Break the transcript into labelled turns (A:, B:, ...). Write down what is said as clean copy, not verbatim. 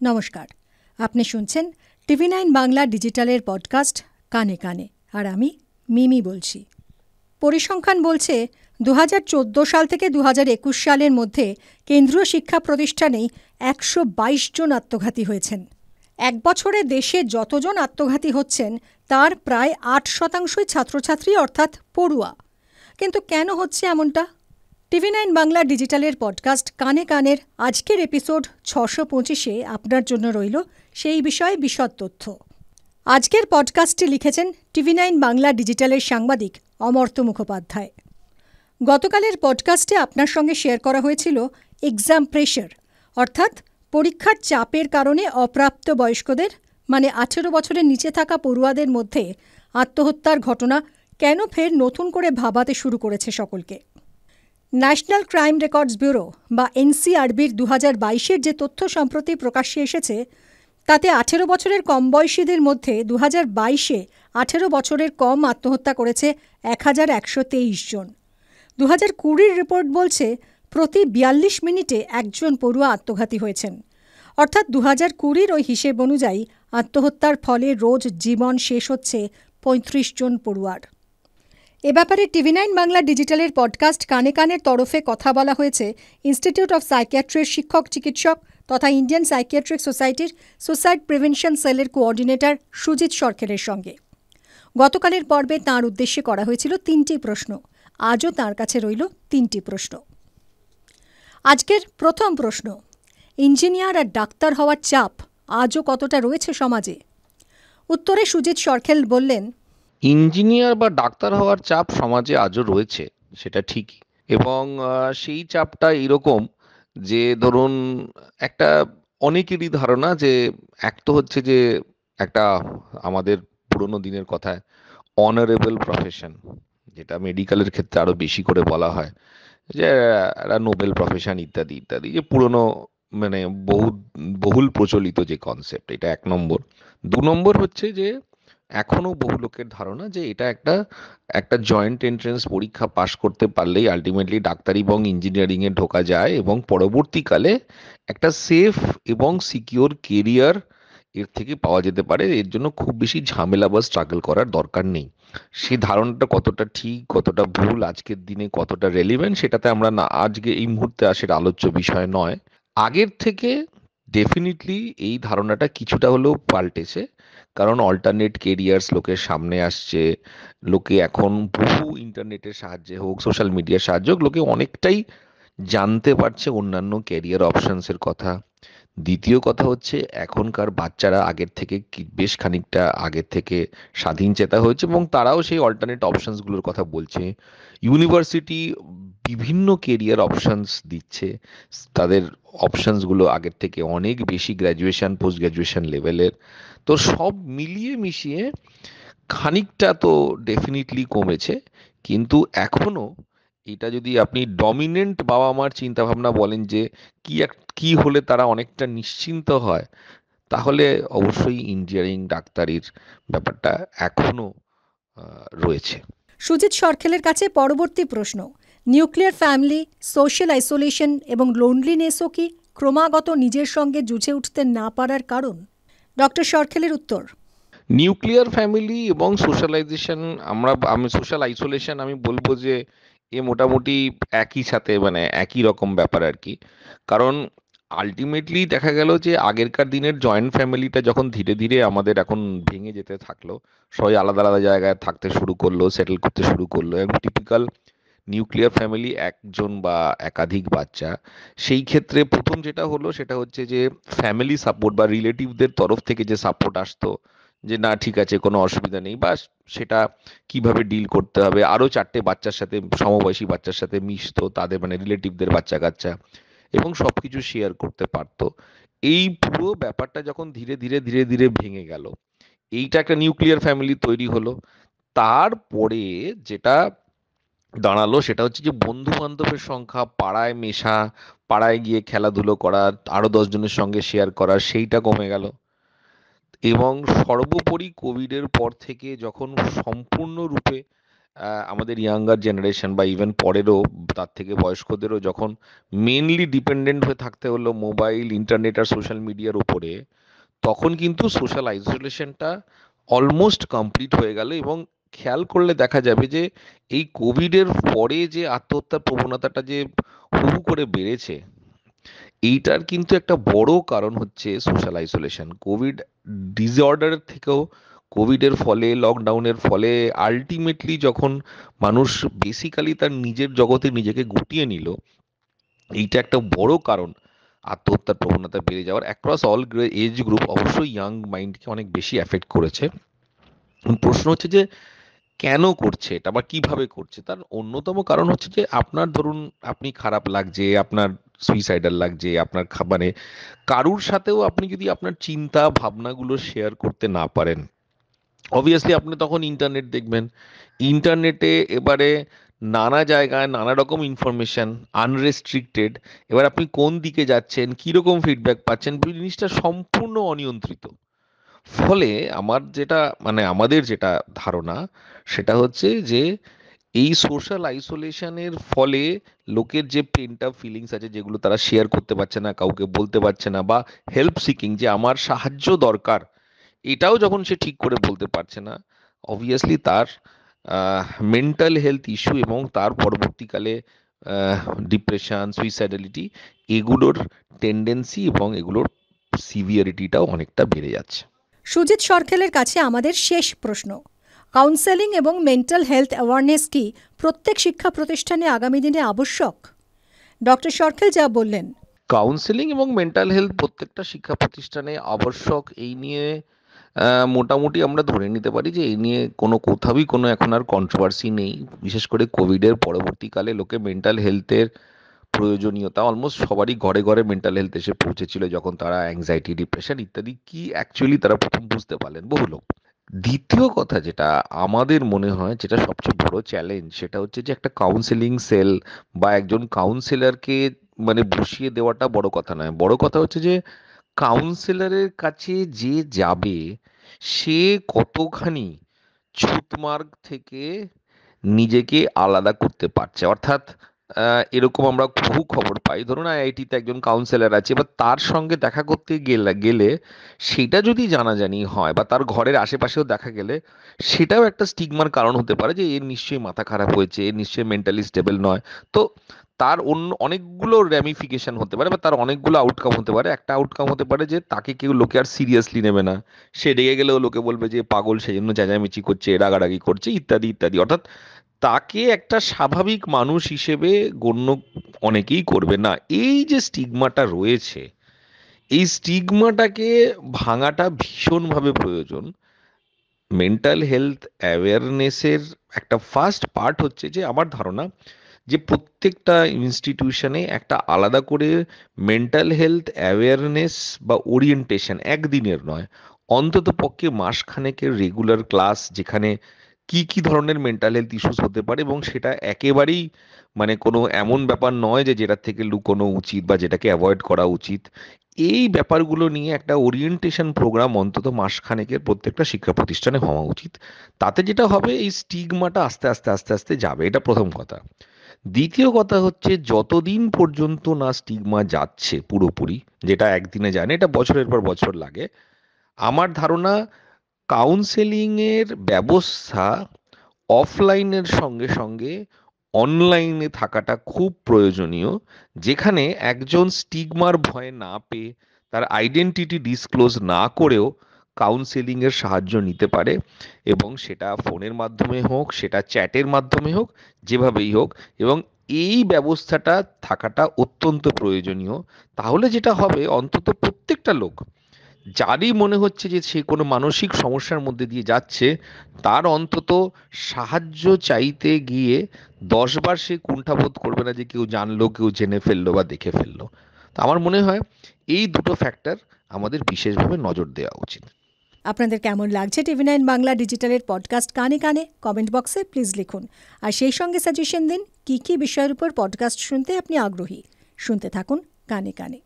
A: নমস্কার, আপনি শুনছেন TV9 বাংলা ডিজিটালের পডকাস্ট কানে কানে, আর আমি মিমি বলছি। পরিসংখ্যান বলছে 2014 সাল থেকে 2021 সালের মধ্যে কেন্দ্রীয় শিক্ষা প্রতিষ্ঠানেই 122 জন আত্মঘাতী হয়েছেন। এক বছরে দেশে যতজন আত্মঘাতী হচ্ছেন তার প্রায় 8% ছাত্রছাত্রী অর্থাৎ পড়ুয়া। কিন্তু কেন হচ্ছে এমনটা? TV9 বাংলা ডিজিটালের পডকাস্ট কানে কানের আজকের এপিসোড 625-এ আপনার জন্য রইল সেই বিষয়ে বিশদ তথ্য। আজকের পডকাস্টটি লিখেছেন TV9 বাংলা ডিজিটালের সাংবাদিক অমর্ত্য মুখোপাধ্যায়। গতকালের পডকাস্টে আপনার সঙ্গে শেয়ার করা হয়েছিল এক্সাম প্রেশার, অর্থাৎ পরীক্ষার চাপের কারণে অপ্রাপ্ত বয়স্কদের মানে 18 বছরের নিচে থাকা পড়ুয়াদের মধ্যে আত্মহত্যার ঘটনা কেন ফের নতুন করে ভাবাতে শুরু করেছে সকলকে। ন্যাশনাল ক্রাইম রেকর্ডস ব্যুরো বা NCRBর 2022-এর যে তথ্য সম্প্রতি প্রকাশ্যে এসেছে তাতে 18 বছরের কম বয়সীদের মধ্যে 2022-এ 18 বছরের কম আত্মহত্যা করেছে 1123 জন। 2020-র রিপোর্ট বলছে প্রতি 42 মিনিটে একজন পড়ুয়া আত্মঘাতী হয়েছেন, অর্থাৎ 2020-র ওই হিসেব অনুযায়ী আত্মহত্যার ফলে রোজ জীবন শেষ হচ্ছে 35 জন পড়ুয়ার। এ ব্যাপারে TV9 বাংলা ডিজিটালের পডকাস্ট কানে কানের তরফে কথা বলা হয়েছে ইনস্টিটিউট অফ সাইকিয়াট্রির শিক্ষক চিকিৎসক তথা ইন্ডিয়ান সাইকিয়াট্রিক সোসাইটির সুসাইড প্রিভেনশন সেলের কোঅর্ডিনেটর সুজিত সরখেলের সঙ্গে। গতকালের পর্বে তাঁর উদ্দেশ্যে করা হয়েছিল 3টি প্রশ্ন। আজও তাঁর কাছে রইল 3টি প্রশ্ন। আজকের প্রথম প্রশ্ন, ইঞ্জিনিয়ার আর ডাক্তার হওয়ার চাপ আজও কতটা রয়েছে সমাজে? উত্তরে সুজিত সরখেল বললেন,
B: ইঞ্জিনিয়ার বা ডাক্তার হওয়ার চাপ সমাজে আজও রয়েছে, সেটা ঠিকই। এবং সেই চাপটা এরকম যে ধরুন একটা অনেকেরই ধারণা যে এক তো হচ্ছে যে একটা আমাদের পুরোনো দিনের কথায় অনারেবল প্রফেশন, যেটা মেডিকেলের ক্ষেত্রে আরো বেশি করে বলা হয় যে একটা নোবেল প্রফেশন ইত্যাদি ইত্যাদি, যে পুরোনো মানে বহু বহুল প্রচলিত যে কনসেপ্ট, এটা 1 নম্বর। 2 নম্বর হচ্ছে যে এখনো বহু লোকের ধারণা যে এটা একটা একটা জয়েন্ট এন্ট্রান্স পরীক্ষা পাশ করতে পারলেই আলটিমেটলি ডাক্তারি এবং ইঞ্জিনিয়ারিং এ ঢোকা যায় এবং পরবর্তীকালে একটা সেফ এবং সিকিওর কেরিয়ার এর থেকে পাওয়া যেতে পারে, এর জন্য খুব বেশি ঝামেলা বা স্ট্রাগল করার দরকার নেই। সেই ধারণাটা কতটা ঠিক কতটা ভুল আজকের দিনে কতটা রেলিভেন্ট সেটাতে আমরা না আজকে এই মুহূর্তে আসলে আলোচ্য বিষয় নয়। আগের থেকে ডেফিনিটলি এই ধারণাটা কিছুটা হলেও পাল্টেছে, কারণ অল্টারনেট কেরিয়ার্স লোকের সামনে আসছে। লোকে এখন বহু ইন্টারনেটের সাহায্যে হোক সোশ্যাল মিডিয়ার সাহায্যে হোক লোকে অনেকটাই জানতে পারছে অন্যান্য ক্যারিয়ার অপশনস এর কথা। দ্বিতীয় কথা হচ্ছে এখনকার বাচ্চারা আগের থেকে বেশ খানিকটা আগের থেকে স্বাধীন চেতা হয়েছে এবং তারাও সেই অল্টারনেট অপশনস গুলোর কথা বলছে। ইউনিভার্সিটি বিভিন্ন কেরিয়ার অপশনস দিচ্ছে, তাদের অপশনস গুলো আগের থেকে অনেক বেশি গ্র্যাজুয়েশন পোস্ট গ্র্যাজুয়েশন লেভেলের। তো সব মিলিয়ে মিশিয়ে খানিকটা তো ডেফিনিটলি কমেছে, কিন্তু এখনো এটা যদি আপনি ডমিনেন্ট বাবা মার চিন্তা ভাবনা বলেন যে কি হলে তারা অনেকটা নিশ্চিন্ত হয়, তাহলে অবশ্যই ইঞ্জিনিয়ারিং ডাক্তারির ব্যাপারটা এখনো রয়েছে।
A: সুজিত সরখেলের কাছে পরবর্তী প্রশ্ন, নিউক্লিয়ার ফ্যামিলি, সোশ্যাল আইসোলেশন এবং লোনলিনেসও কি ক্রমাগত নিজের সঙ্গে জুঝে উঠতে না পারার কারণ? ডক্টর সরখেলের উত্তর,
B: নিউক্লিয়ার ফ্যামিলি এবং সোশ্যালাইজেশন আমি সোশ্যাল আইসোলেশন আমি বলবো যে এ মোটামুটি একই সাথে মানে একই রকম ব্যাপার আর কি। কারণ আলটিমেটলি দেখা গেল যে আগেরকার দিনের জয়েন্ট ফ্যামিলিটা যখন ধীরে ধীরে আমাদের এখন ভেঙে যেতে থাকলো, সবাই আলাদা আলাদা জায়গায় থাকতে শুরু করলো, সেটেল করতে শুরু করলো, এবং টিপিক্যাল নিউক্লিয়ার ফ্যামিলি একজন বা একাধিক বাচ্চা, সেই ক্ষেত্রে প্রথম যেটা হলো সেটা হচ্ছে যে ফ্যামিলি সাপোর্ট বা রিলেটিভদের তরফ থেকে যে সাপোর্ট আসতো যে না ঠিক আছে কোনো অসুবিধা নেই, বা সেটা কিভাবে ডিল করতে হবে, আরো 4টে বাচ্চার সাথে সমবয়সী বাচ্চার সাথে মিশতো, তাদের মানে রিলেটিভদের বাচ্চা কাচ্চা, এবং সবকিছু শেয়ার করতে পারতো। এই পুরো ব্যাপারটা যখন ধীরে ধীরে ধীরে ধীরে ভেঙে গেল, এইটা একটা নিউক্লিয়ার ফ্যামিলি তৈরি হলো। তারপরে যেটা দাঁড়ালো সেটা হচ্ছে যে বন্ধু বান্ধবের সংখ্যা, পাড়ায় মেশা, পাড়ায় গিয়ে খেলাধুলো করা, আরো 10 জনের সঙ্গে শেয়ার করা, সেইটা কমে গেল। এবং সর্বোপরি কোভিডের পর থেকে যখন সম্পূর্ণরূপে আমাদের ইয়াঙ্গার জেনারেশন বা ইভেন পরেরও তার থেকে বয়স্কদেরও যখন মেনলি ডিপেন্ডেন্ট হয়ে থাকতে হলো মোবাইল, ইন্টারনেট আর সোশ্যাল মিডিয়ার উপরে, তখন কিন্তু সোশ্যাল আইসোলেশনটা অলমোস্ট কমপ্লিট হয়ে গেল। এবং খেয়াল করলে দেখা যাবে যে এই কোভিডের পরে যে আত্মহত্যার প্রবণতাটা যে হু হু করে বেড়েছে, এইটার কিন্তু একটা বড় কারণ হচ্ছে সোশ্যাল আইসোলেশন। কোভিড ডিসঅর্ডারের থেকেও কোভিডের ফলে, লকডাউনের ফলে আলটিমেটলি যখন মানুষ বেসিক্যালি তার নিজের জগতে নিজেকে গুটিয়ে নিল, এইটা একটা বড় কারণ আত্মহত্যার প্রবণতা বেড়ে যাওয়ার। অ্যাক্রস অল এজ গ্রুপ অবশ্যই ইয়াং মাইন্ডকে অনেক বেশি অ্যাফেক্ট করেছে। প্রশ্ন হচ্ছে যে কেন করছে এটা বা কিভাবে করছে? তার অন্যতম কারণ হচ্ছে যে আপনার ধরুন আপনি খারাপ লাগছে, আপনার সুইসাইডাল লাগছে, আপনার মানে কারুর সাথেও আপনি যদি আপনার চিন্তা ভাবনাগুলো শেয়ার করতে না পারেন, অবভিয়াসলি আপনি তখন ইন্টারনেট দেখবেন। ইন্টারনেটে এবারে নানা জায়গায় নানা রকম ইনফরমেশন আনরেস্ট্রিক্টেড। এবার আপনি কোন দিকে যাচ্ছেন, কিরকম ফিডব্যাক পাচ্ছেন, জিনিসটা সম্পূর্ণ অনিয়ন্ত্রিত। ফলে আমার যেটা মানে আমাদের যেটা ধারণা সেটা হচ্ছে যে এই সোশ্যাল আইসোলেশনের ফলে লোকের যে পেন্ট আপ ফিলিংস আছে, যেগুলো তারা শেয়ার করতে পারছে না, কাউকে বলতে পারছে না, বা হেল্প সিকিং যে আমার সাহায্য দরকার, এটাও যখন সে ঠিক করে বলতে পারছে না, অবভিয়াসলি তার মেন্টাল হেলথ ইস্যু এবং তার পরবর্তীকালে ডিপ্রেশন, সুইসাইডালিটি, এগুলোর টেন্ডেন্সি এবং এগুলোর সিভিয়ারিটিটাও অনেকটা বেড়ে যাচ্ছে।
A: সুজিত সরখেলের কাছে আমাদের শেষ প্রশ্ন, কাউন্সেলিং এবং মেন্টাল হেলথ অ্যাওয়ারনেস কি প্রত্যেক শিক্ষা প্রতিষ্ঠানে আগামী দিনে আবশ্যক? ডক্টর সরখেল যা বললেন।
B: কাউন্সেলিং এবং মেন্টাল হেলথ প্রত্যেকটা শিক্ষা প্রতিষ্ঠানে আবশ্যক, এই নিয়ে মোটামুটি আমরা ধরে নিতে পারি যে এই নিয়ে কোথাওই কোনো এখন আর কন্ট্রোভার্সি নেই। বিশেষ করে কোভিডের পরবর্তীকালে লোকে মেন্টাল হেলথের প্রয়োজনীয়তা, অলমোস্ট সবারই ঘরে ঘরে মেন্টাল হেলথ এসে পৌঁছেছিল যখন তারা অ্যাংজাইটি, ডিপ্রেশন ইত্যাদি কি অ্যাকচুয়ালি তারা প্রথম বুঝতে পারলেন, বহু লোক। দ্বিতীয় কথা যেটা আমাদের মনে হয় যেটা সবচেয়ে বড় চ্যালেঞ্জ, সেটা হচ্ছে যে একটা কাউন্সেলিং সেল বা একজন কাউন্সিলরকে মানে বসিয়ে দেওয়াটা বড় কথা নয়। বড় কথা হচ্ছে যে কাউন্সিলরের কাছে যে যাবে সে কতখানি ছুতমার্গ থেকে নিজেকে আলাদা করতে পারছে। অর্থাৎ এরকম আমরা বহু খবর পাই, ধরুন আইআইটিতে একজন কাউন্সিলর আছে, এবার তার সঙ্গে দেখা করতে গেলে সেটা যদি জানাজানি হয় বা তার ঘরের আশেপাশেও দেখা গেলে, সেটাও একটা স্টিগমার কারণ হতে পারে যে এর নিশ্চয়ই মাথা খারাপ হয়েছে, এর নিশ্চয়ই মেন্টালি স্টেবল নয়। তো তার অন্য অনেকগুলো র্যামিফিকেশন হতে পারে বা তার অনেকগুলো আউটকাম হতে পারে। একটা আউটকাম হতে পারে যে তাকে কেউ লোকে আর সিরিয়াসলি নেবে না, সে রেগে গেলেও লোকে বলবে যে পাগল, সেজন্য চেঁচামেচি করছে, রাগারাগি করছে ইত্যাদি ইত্যাদি। অর্থাৎ তাকে একটা স্বাভাবিক মানুষ হিসেবে গণ্য অনেকেই করবে না। এই যে স্টিগমাটা রয়েছে, এই স্টিগমাটাকে ভাঙাটা ভীষণভাবে প্রয়োজন। মেন্টাল হেলথ অ্যাওয়ারনেসের একটা ফার্স্ট পার্ট হচ্ছে যে আমার ধারণা যে প্রত্যেকটা ইনস্টিটিউশনে একটা আলাদা করে মেন্টাল হেলথ অ্যাওয়ারনেস বা ওরিয়েন্টেশন, একদিনের নয়, অন্তত পক্ষে মাসখানেকের রেগুলার ক্লাস, যেখানে কি কি ধরনের মেন্টাল হেলথ ইস্যুস হতে পারে এবং সেটা একেবারেই মানে কোনো এমন ব্যাপার নয় যে যেটার থেকে লুকোনো উচিত বা যেটাকে অ্যাভয়েড করা উচিত, এই ব্যাপারগুলো নিয়ে একটা ওরিয়েন্টেশন প্রোগ্রাম অন্তত মাসখানেকের প্রত্যেকটা শিক্ষা প্রতিষ্ঠানে হওয়া উচিত। তাতে যেটা হবে, এই স্টিগমাটা আস্তে আস্তে আস্তে আস্তে যাবে, এটা প্রথম কথা। দ্বিতীয় কথা হচ্ছে যতদিন পর্যন্ত না স্টিগমা যাচ্ছে পুরোপুরি, যেটা একদিনে যায় না, এটা বছরের পর বছর লাগে, আমার ধারণা কাউন্সেলিং এর ব্যবস্থা অফলাইনের সঙ্গে সঙ্গে অনলাইনে থাকাটা খুব প্রয়োজনীয়, যেখানে একজন স্টিগমার ভয়ে না পেয়ে তার আইডেন্টিটি ডিসক্লোজ না করেও কাউন্সেলিং এর সাহায্য নিতে পারে। এবং সেটা ফোনের মাধ্যমে হোক, সেটা চ্যাটের মাধ্যমে হোক, যেভাবেই হোক, এবং এই ব্যবস্থাটা থাকাটা অত্যন্ত প্রয়োজনীয়। তাহলে যেটা হবে, অন্তত প্রত্যেকটা লোক যারই মনে হচ্ছে যে সে কোনো মানসিক সমস্যার মধ্যে দিয়ে যাচ্ছে, তার অন্তত সাহায্য চাইতে গিয়ে 10 বার সে কুণ্ঠাবোধ করবে না যে কেউ জানলো, কেউ জেনে ফেললো বা দেখে ফেললো। তো আমার মনে হয় এই দুটো ফ্যাক্টর আমাদের বিশেষভাবে নজর দেওয়া উচিত।
A: আপনাদের কেমন লাগছে টিভি9 বাংলা ডিজিটালের পডকাস্ট কানে কানে কমেন্ট বক্সে প্লিজ লিখুন। আর সেই সঙ্গে সাজেশন দিন কী কী বিষয়ের উপর পডকাস্ট শুনতে আপনি আগ্রহী। শুনতে থাকুন কানে কানে।